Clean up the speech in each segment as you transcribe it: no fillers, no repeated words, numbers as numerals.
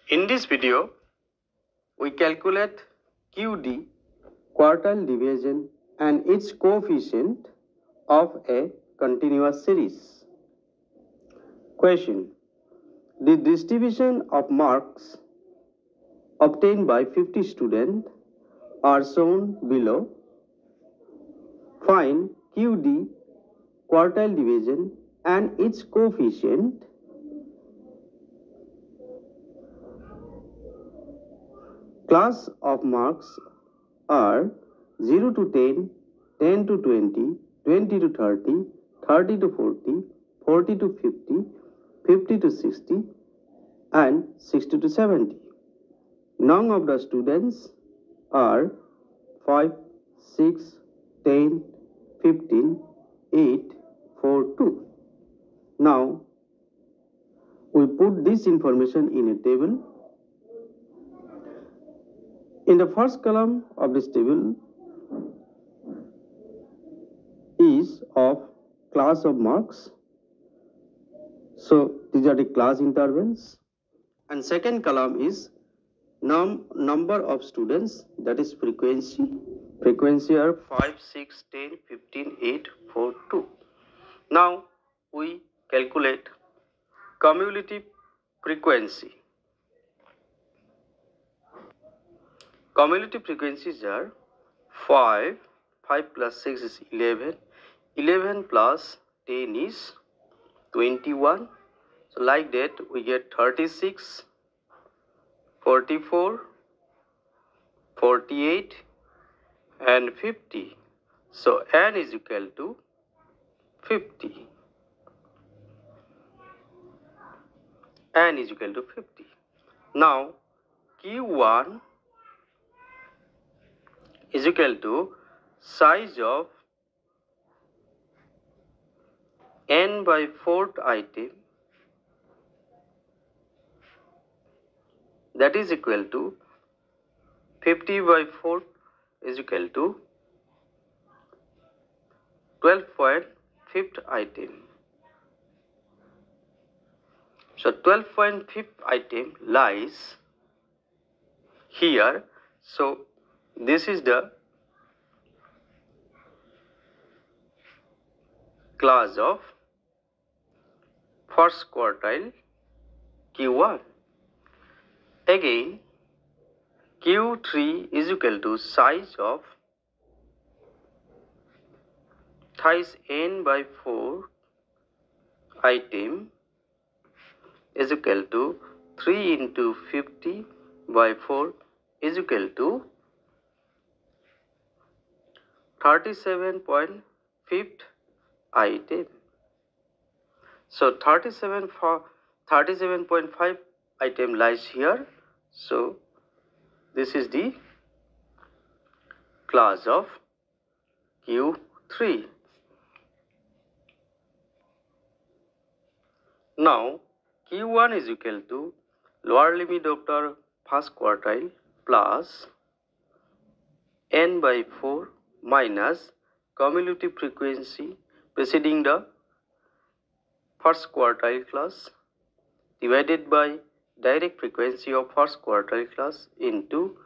In this video, we calculate QD, quartile division, and its coefficient of a continuous series. Question: the distribution of marks obtained by 50 students are shown below. Find QD, quartile division, and its coefficient. Class of marks are 0 to 10, 10 to 20, 20 to 30, 30 to 40, 40 to 50, 50 to 60, and 60 to 70. None of the students are 5, 6, 10, 15, 8, 4, 2. Now, we put this information in a table. In the first column of this table is of class of marks. So these are the class intervals. And second column is number of students, that is frequency. Frequency are 5, 6, 10, 15, 8, 4, 2. Now we calculate cumulative frequency. Cumulative frequencies are 5 plus 6 is 11, 11 plus 10 is 21. So like that we get 36, 44, 48 and 50. So n is equal to 50. N is equal to 50. Now Q1 is equal to size of n by 4th item, that is equal to 50 by 4 is equal to 12.5th item. So 12.5th item lies here. So this is the class of first quartile Q1. Again Q3 is equal to size of thrice n by 4 item is equal to 3 into 50 by 4 is equal to 37.5th item. So 37.5 item lies here. So this is the class of Q3. Now Q1 is equal to lower limit of the first quartile plus n by 4 minus cumulative frequency preceding the first quartile class divided by direct frequency of first quartile class into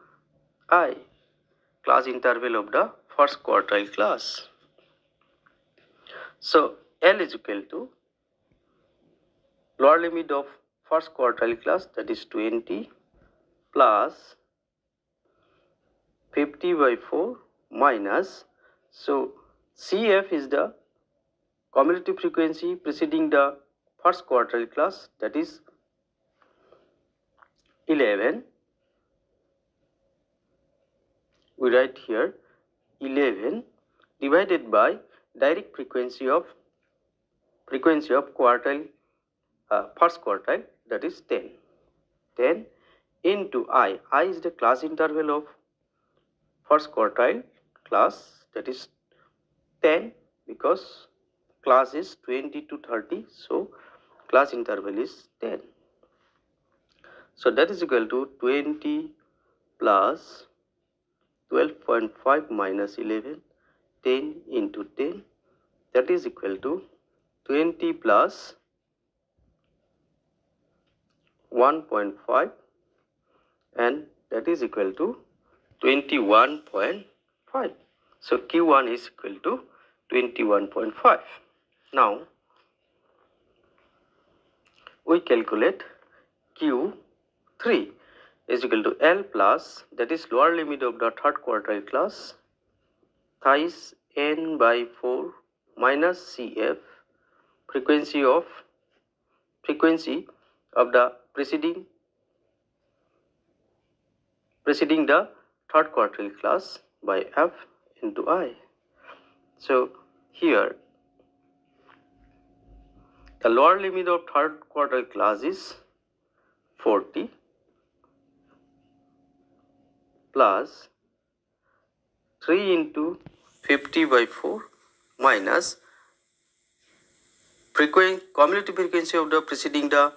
I, class interval of the first quartile class. So L is equal to lower limit of first quartile class, that is 20 plus 50 by 4 minus, so CF is the cumulative frequency preceding the first quartile class, that is 11. We write here 11 divided by direct frequency of quartile first quartile, that is 10. 10 into I is the class interval of first quartile class, that is 10, because class is 20 to 30, so class interval is 10. So that is equal to 20 plus 12.5 minus 11, 10 into 10, that is equal to 20 plus 1.5 and that is equal to 21.5. So Q1 is equal to 21.5. Now we calculate Q3 is equal to L plus, that is lower limit of the third quartile class, thrice n by 4 minus CF, frequency of the preceding the third quartile class by F into I. So here the lower limit of third quartile class is 40 plus 3 into 50 by 4 minus cumulative frequency of the preceding the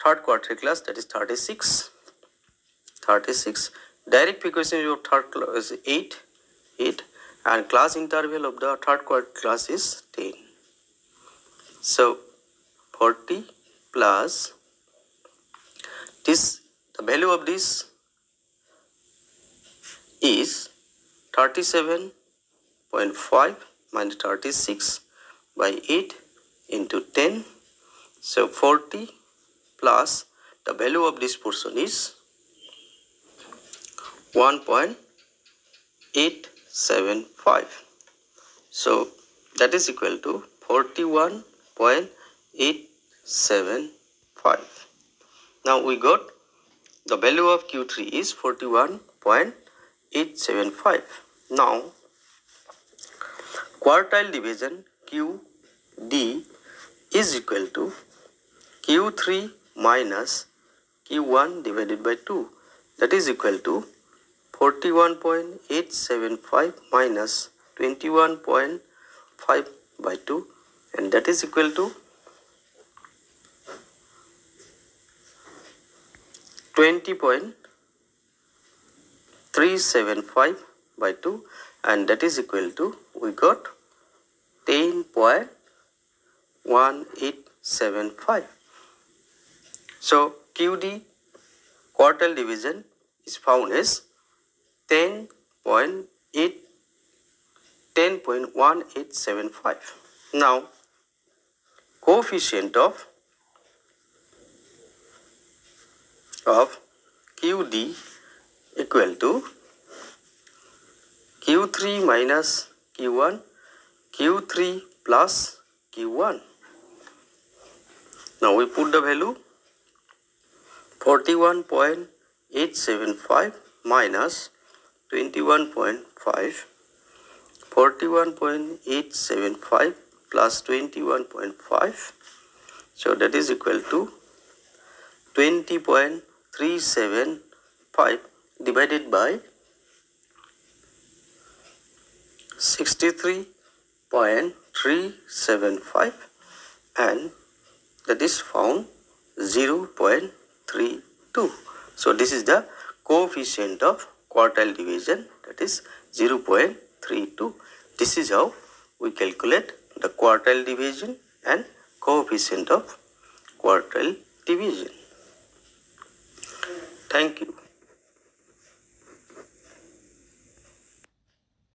third quartile class, that is 36. Direct frequency of third class is 8, and class interval of the third quartile class is 10. So 40 plus this, the value of this is 37.5 minus 36 by 8 into 10. So 40 plus the value of this portion is 1.875. So that is equal to 41.875. Now we got the value of Q3 is 41.875. Now quartile division QD is equal to Q3 minus Q1 divided by 2, that is equal to 41.875 minus 21.5 by 2, and that is equal to 20.375 by 2, and that is equal to, we got 10.1875. So QD quartile division is found as 10.1875. Now coefficient of QD equal to Q3 minus Q1, Q3 plus Q1. Now we put the value 41.875 minus 21.5, 41.875 plus 21.5, so that is equal to 20.375 divided by 63.375, and that is found 0.32. So this is the coefficient of quartile division, that is 0.32. This is how we calculate the quartile division and coefficient of quartile division. Thank you.